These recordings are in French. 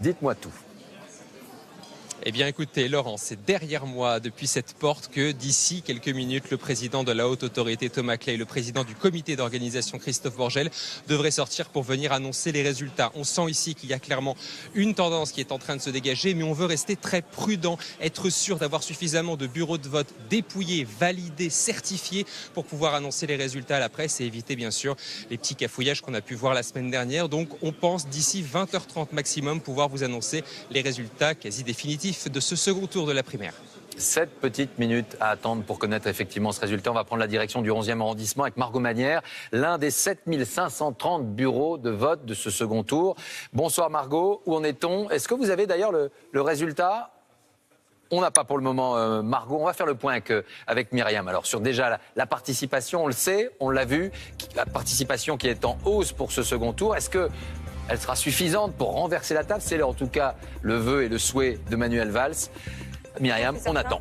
Dites-moi tout. Eh bien écoutez Laurent, c'est derrière moi depuis cette porte que d'ici quelques minutes le président de la haute autorité Thomas Clay et le président du comité d'organisation Christophe Borgel devraient sortir pour venir annoncer les résultats. On sent ici qu'il y a clairement une tendance qui est en train de se dégager, mais on veut rester très prudent, être sûr d'avoir suffisamment de bureaux de vote dépouillés, validés, certifiés pour pouvoir annoncer les résultats à la presse et éviter bien sûr les petits cafouillages qu'on a pu voir la semaine dernière. Donc on pense d'ici 20h30 maximum pouvoir vous annoncer les résultats quasi définitifs de ce second tour de la primaire. 7 petites minutes à attendre pour connaître effectivement ce résultat. On va prendre la direction du 11e arrondissement avec Margot Manière, l'un des 7530 bureaux de vote de ce second tour. Bonsoir Margot, où en est-on? Est-ce que vous avez d'ailleurs le résultat? On n'a pas pour le moment Margot. On va faire le point avec Myriam. Alors sur déjà la participation, on le sait, on l'a vu, la participation qui est en hausse pour ce second tour. Est-ce que elle sera suffisante pour renverser la table? C'est en tout cas le vœu et le souhait de Manuel Valls. Myriam, on attend.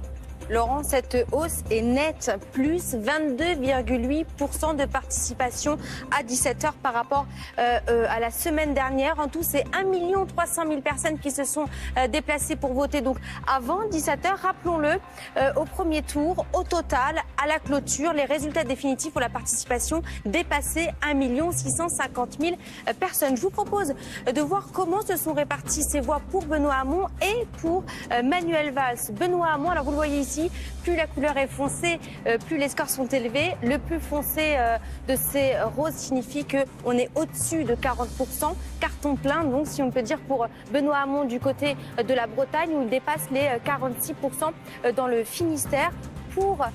Laurent, cette hausse est nette, plus 22,8% de participation à 17h par rapport à la semaine dernière. En tout, c'est 1 300 000 personnes qui se sont déplacées pour voter. Donc avant 17h, rappelons-le, au premier tour, au total, à la clôture, les résultats définitifs pour la participation dépassaient 1 650 000 personnes. Je vous propose de voir comment se sont réparties ces voix pour Benoît Hamon et pour Manuel Valls. Benoît Hamon, alors vous le voyez ici, plus la couleur est foncée, plus les scores sont élevés. Le plus foncé de ces roses signifie qu'on est au-dessus de 40%, carton plein, donc si on peut dire pour Benoît Hamon du côté de la Bretagne, où il dépasse les 46% dans le Finistère. Pour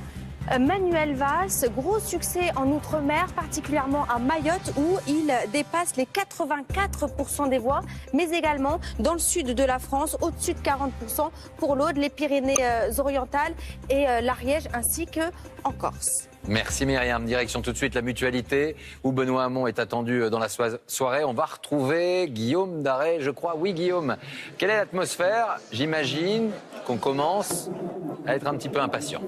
Manuel Valls, gros succès en Outre-mer, particulièrement à Mayotte où il dépasse les 84% des voix, mais également dans le sud de la France, au-dessus de 40% pour l'Aude, les Pyrénées-Orientales et l'Ariège ainsi qu'en Corse. Merci Myriam. Direction tout de suite la Mutualité où Benoît Hamon est attendu dans la soirée. On va retrouver Guillaume Darey, je crois. Oui Guillaume, quelle est l'atmosphère? J'imagine qu'on commence à être un petit peu impatient.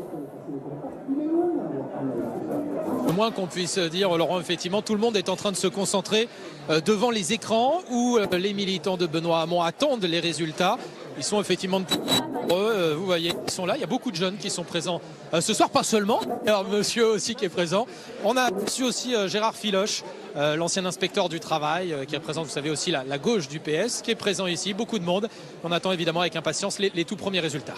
Le moins qu'on puisse dire, Laurent, effectivement, tout le monde est en train de se concentrer devant les écrans où les militants de Benoît Hamon attendent les résultats. Ils sont effectivement de plus nombreux, vous voyez, ils sont là. Il y a beaucoup de jeunes qui sont présents ce soir, pas seulement. Alors, monsieur aussi qui est présent. On a reçu aussi Gérard Filoche, l'ancien inspecteur du travail, qui représente, vous savez, aussi la gauche du PS, qui est présent ici. Beaucoup de monde. On attend évidemment avec impatience les tout premiers résultats.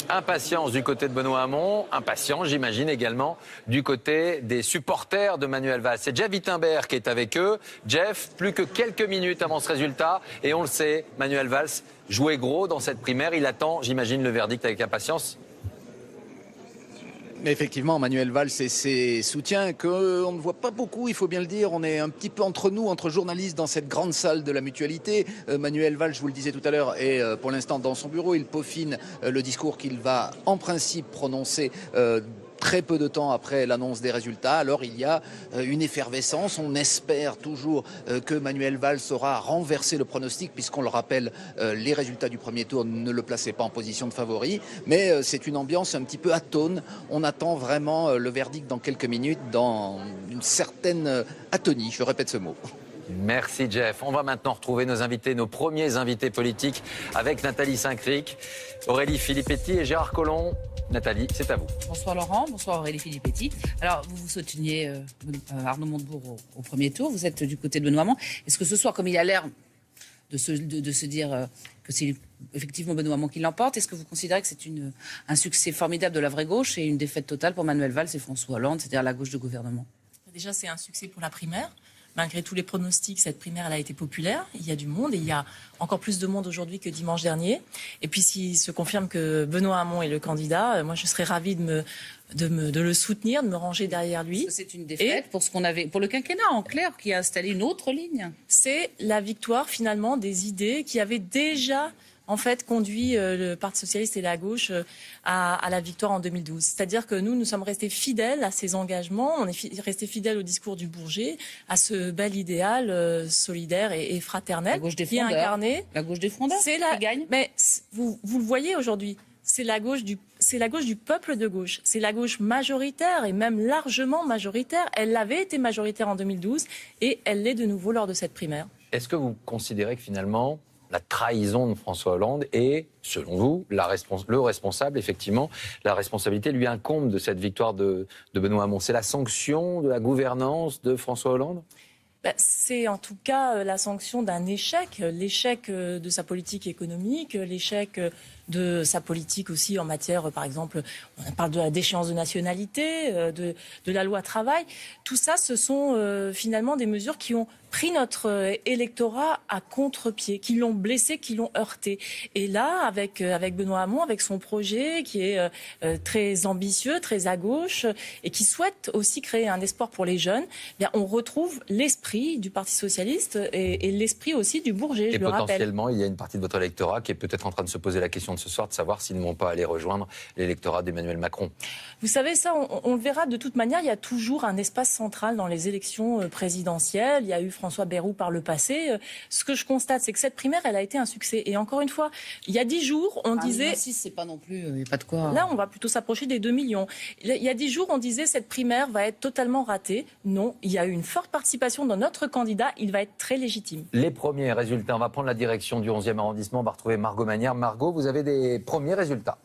Impatience du côté de Benoît Hamon, impatience, j'imagine, également du côté des supporters de Manuel Valls. C'est Jeff Wittenberg qui est avec eux. Jeff, plus que quelques minutes avant ce résultat, et on le sait, Manuel Valls jouait gros dans cette primaire. Il attend, j'imagine, le verdict avec impatience. Effectivement, Manuel Valls et ses soutiens qu'on ne voit pas beaucoup, il faut bien le dire. On est un petit peu entre nous, entre journalistes, dans cette grande salle de la Mutualité. Manuel Valls, je vous le disais tout à l'heure, est pour l'instant dans son bureau. Il peaufine le discours qu'il va en principe prononcer très peu de temps après l'annonce des résultats. Alors il y a une effervescence. On espère toujours que Manuel Valls aura renversé le pronostic, puisqu'on le rappelle, les résultats du premier tour ne le plaçaient pas en position de favori. Mais c'est une ambiance un petit peu atone. On attend vraiment le verdict dans quelques minutes, dans une certaine atonie. Je répète ce mot. Merci Jeff. On va maintenant retrouver nos invités, nos premiers invités politiques avec Nathalie Saint-Cric, Aurélie Filippetti et Gérard Collomb. Nathalie, c'est à vous. Bonsoir Laurent, bonsoir Aurélie Filippetti. Alors, vous souteniez Arnaud Montebourg au premier tour, vous êtes du côté de Benoît Hamon. Est-ce que ce soir, comme il a l'air de se dire que c'est effectivement Benoît Hamon qui l'emporte, est-ce que vous considérez que c'est un succès formidable de la vraie gauche et une défaite totale pour Manuel Valls et François Hollande, c'est-à-dire la gauche de gouvernement? Déjà, c'est un succès pour la primaire. Malgré tous les pronostics, cette primaire, elle a été populaire. Il y a du monde et il y a encore plus de monde aujourd'hui que dimanche dernier. Et puis, s'il se confirme que Benoît Hamon est le candidat, moi, je serais ravie de le soutenir, de me ranger derrière lui. Parce que c'est une défaite pour ce qu'on avait, pour le quinquennat, en clair, qui a installé une autre ligne. C'est la victoire, finalement, des idées qui avaient déjà en fait, conduit le Parti socialiste et la gauche à la victoire en 2012. C'est-à-dire que nous sommes restés fidèles à ces engagements, on est restés fidèles au discours du Bourget, à ce bel idéal solidaire et fraternel. La gauche des qui est incarné. La gauche des frondeurs, qui gagne. Mais vous le voyez aujourd'hui, c'est la gauche du peuple de gauche. C'est la gauche majoritaire et même largement majoritaire. Elle avait été majoritaire en 2012 et elle l'est de nouveau lors de cette primaire. Est-ce que vous considérez que finalement, la trahison de François Hollande et, selon vous, le responsable, effectivement, la responsabilité lui incombe de cette victoire de Benoît Hamon. C'est la sanction de la gouvernance de François Hollande ? C'est en tout cas la sanction d'un échec, l'échec de sa politique économique, l'échec de sa politique aussi en matière, par exemple, on parle de la déchéance de nationalité, de la loi travail. Tout ça, ce sont finalement des mesures qui ont pris notre électorat à contre-pied, qui l'ont blessé, qui l'ont heurté. Et là, avec Benoît Hamon, avec son projet qui est très ambitieux, très à gauche, et qui souhaite aussi créer un espoir pour les jeunes, eh bien, on retrouve l'esprit du Parti socialiste et l'esprit aussi du Bourget, je le rappelle. Et potentiellement, il y a une partie de votre électorat qui est peut-être en train de se poser la question de ce soir, de savoir s'ils ne vont pas aller rejoindre l'électorat d'Emmanuel Macron. Vous savez, ça, on le verra de toute manière. Il y a toujours un espace central dans les élections présidentielles. Il y a eu François Bayrou par le passé. Ce que je constate, c'est que cette primaire, elle a été un succès. Et encore une fois, il y a 10 jours, on disait... 6, c'est pas non plus, il n'y a pas de quoi... Là, on va plutôt s'approcher des 2 millions. Il y a 10 jours, on disait cette primaire va être totalement ratée. Non, il y a eu une forte participation dans notre candidat. Il va être très légitime. Les premiers résultats, on va prendre la direction du 11e arrondissement. On va retrouver Margot Manière. Margot, vous avez des premiers résultats.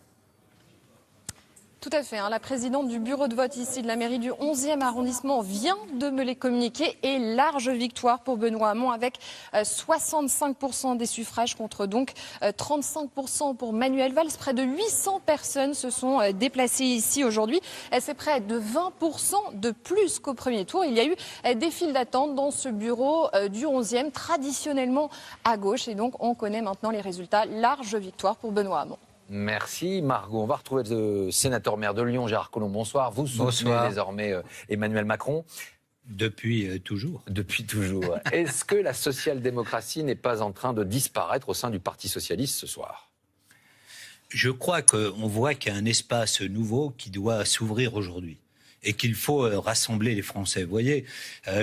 Tout à fait. La présidente du bureau de vote ici de la mairie du 11e arrondissement vient de me les communiquer. Et large victoire pour Benoît Hamon avec 65% des suffrages contre donc 35% pour Manuel Valls. Près de 800 personnes se sont déplacées ici aujourd'hui. C'est près de 20% de plus qu'au premier tour. Il y a eu des files d'attente dans ce bureau du 11e, traditionnellement à gauche. Et donc on connaît maintenant les résultats. Large victoire pour Benoît Hamon. Merci Margot. On va retrouver le sénateur maire de Lyon, Gérard Collomb. Bonsoir. Vous soutenez désormais Emmanuel Macron. Depuis toujours. Depuis toujours. Est-ce que la social-démocratie n'est pas en train de disparaître au sein du Parti socialiste ce soir ? Je crois qu'on voit qu'il y a un espace nouveau qui doit s'ouvrir aujourd'hui et qu'il faut rassembler les Français. Vous voyez,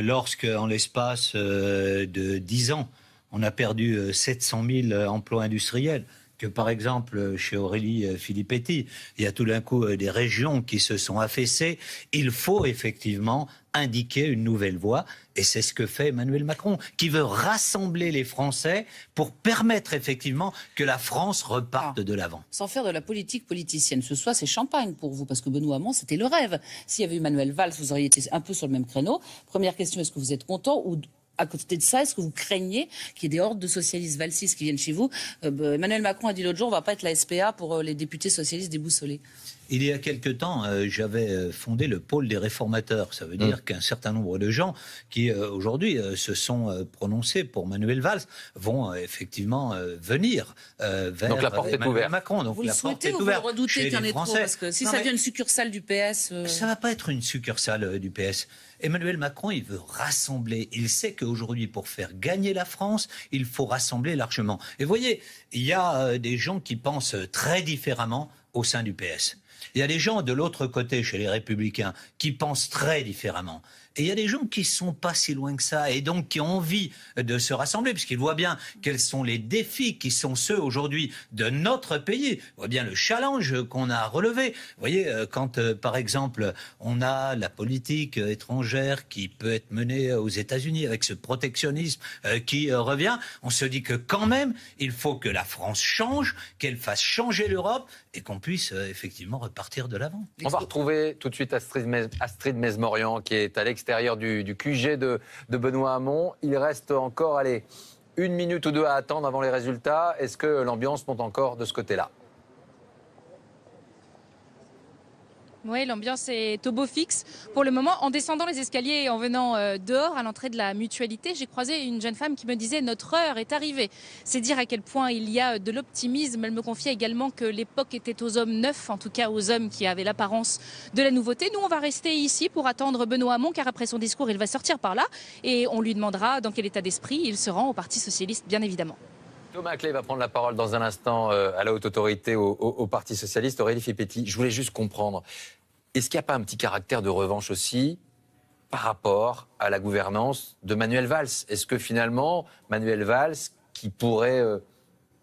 lorsque en l'espace de 10 ans, on a perdu 700 000 emplois industriels, que par exemple chez Aurélie Filippetti, il y a tout d'un coup des régions qui se sont affaissées. Il faut effectivement indiquer une nouvelle voie et c'est ce que fait Emmanuel Macron, qui veut rassembler les Français pour permettre effectivement que la France reparte de l'avant. Sans faire de la politique politicienne, ce soir c'est champagne pour vous, parce que Benoît Hamon c'était le rêve. S'il y avait eu Manuel Valls, vous auriez été un peu sur le même créneau. Première question, est-ce que vous êtes content ou... À côté de ça, est-ce que vous craignez qu'il y ait des hordes de socialistes valsistes qui viennent chez vous ? Emmanuel Macron a dit l'autre jour, on ne va pas être la SPA pour les députés socialistes déboussolés. Il y a quelque temps, j'avais fondé le pôle des réformateurs. Ça veut dire qu'un certain nombre de gens qui, aujourd'hui, se sont prononcés pour Manuel Valls vont effectivement venir vers donc la porte est ouverte. Macron. Donc vous la le porte souhaitez est ou ouverte vous le redoutez qu'il y en ait trop ? Parce que si ça devient une succursale du PS... Ça ne va pas être une succursale du PS. Emmanuel Macron, il veut rassembler. Il sait qu'aujourd'hui, pour faire gagner la France, il faut rassembler largement. Et vous voyez, il y a des gens qui pensent très différemment au sein du PS. Il y a des gens de l'autre côté, chez les Républicains, qui pensent très différemment. Et il y a des gens qui ne sont pas si loin que ça et donc qui ont envie de se rassembler puisqu'ils voient bien quels sont les défis qui sont ceux aujourd'hui de notre pays. On voit bien le challenge qu'on a relevé. Vous voyez, quand par exemple on a la politique étrangère qui peut être menée aux États-Unis avec ce protectionnisme qui revient, on se dit que quand même il faut que la France change, qu'elle fasse changer l'Europe et qu'on puisse effectivement repartir de l'avant. On va retrouver tout de suite Astrid Mesmorian qui est à l'extérieur du QG de Benoît Hamon. Il reste encore, 1 minute ou 2 à attendre avant les résultats. Est-ce que l'ambiance monte encore de ce côté-là ? Oui, l'ambiance est au beau fixe. Pour le moment, en descendant les escaliers et en venant dehors, à l'entrée de la mutualité, j'ai croisé une jeune femme qui me disait « Notre heure est arrivée ». C'est dire à quel point il y a de l'optimisme. Elle me confiait également que l'époque était aux hommes neufs, en tout cas aux hommes qui avaient l'apparence de la nouveauté. Nous, on va rester ici pour attendre Benoît Hamon, car après son discours, il va sortir par là. Et on lui demandera dans quel état d'esprit il se rend au Parti socialiste, bien évidemment. Thomas Clé va prendre la parole dans un instant à la haute autorité au Parti socialiste. Aurélie Filippetti, je voulais juste comprendre, est-ce qu'il n'y a pas un petit caractère de revanche aussi par rapport à la gouvernance de Manuel Valls ? Est-ce que finalement, Manuel Valls, qui pourrait,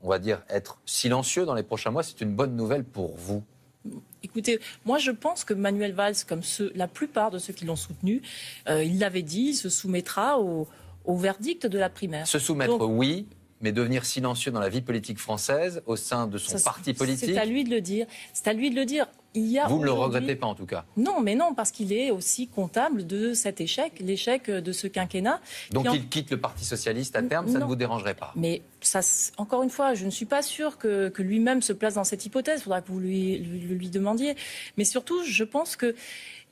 on va dire, être silencieux dans les prochains mois, c'est une bonne nouvelle pour vous ? Écoutez, moi je pense que Manuel Valls, comme la plupart de ceux qui l'ont soutenu, il l'avait dit, il se soumettra au verdict de la primaire. Se soumettre, oui. mais devenir silencieux dans la vie politique française au sein de son parti politique. C'est à lui de le dire. C'est à lui de le dire. Vous ne le regrettez pas en tout cas? Non, mais non, parce qu'il est aussi comptable de cet échec, l'échec de ce quinquennat. Donc il quitte le Parti socialiste à terme, ça ne vous dérangerait pas? Mais ça, encore une fois, je ne suis pas sûre que lui-même se place dans cette hypothèse. Il faudra que vous lui demandiez. Mais surtout, je pense qu'il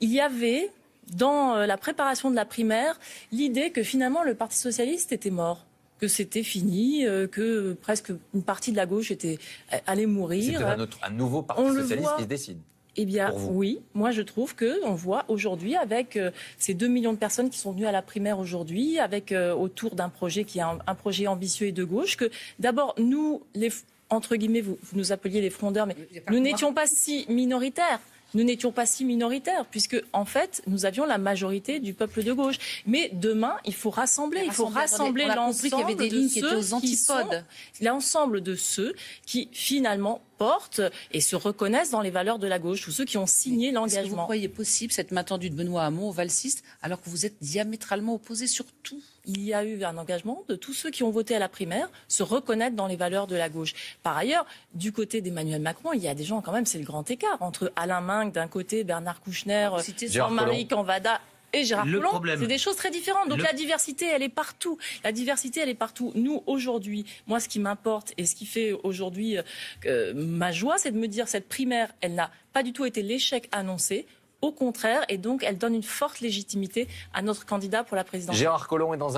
y avait, dans la préparation de la primaire, l'idée que finalement le Parti socialiste était mort, que c'était fini, que presque une partie de la gauche allait mourir. C'est un nouveau Parti socialiste qui se décide. Eh bien, oui. Moi, je trouve qu'on voit aujourd'hui, avec ces 2 millions de personnes qui sont venues à la primaire aujourd'hui, avec autour d'un projet qui est un projet ambitieux et de gauche, que d'abord, nous, entre guillemets, vous nous appeliez les frondeurs, mais nous n'étions pas si minoritaires. Nous n'étions pas si minoritaires, puisque, en fait, nous avions la majorité du peuple de gauche. Mais demain, il faut rassembler. Il faut rassembler l'ensemble de ceux qui, finalement, portent et se reconnaissent dans les valeurs de la gauche, tous ceux qui ont signé l'engagement. Est-ce que vous croyez possible cette main tendue de Benoît Hamon au Val 6, alors que vous êtes diamétralement opposés sur tout? Il y a eu un engagement de tous ceux qui ont voté à la primaire, se reconnaître dans les valeurs de la gauche. Par ailleurs, du côté d'Emmanuel Macron, il y a des gens quand même, c'est le grand écart entre Alain Minc d'un côté, Bernard Kouchner, Jean-Marie Cambada et Gérard Collomb. C'est des choses très différentes. Donc la diversité, elle est partout. La diversité, elle est partout. Nous, aujourd'hui, moi, ce qui m'importe et ce qui fait aujourd'hui ma joie, c'est de me dire cette primaire, elle n'a pas du tout été l'échec annoncé. Au contraire, et donc elle donne une forte légitimité à notre candidat pour la présidentielle. Gérard Collomb est dans un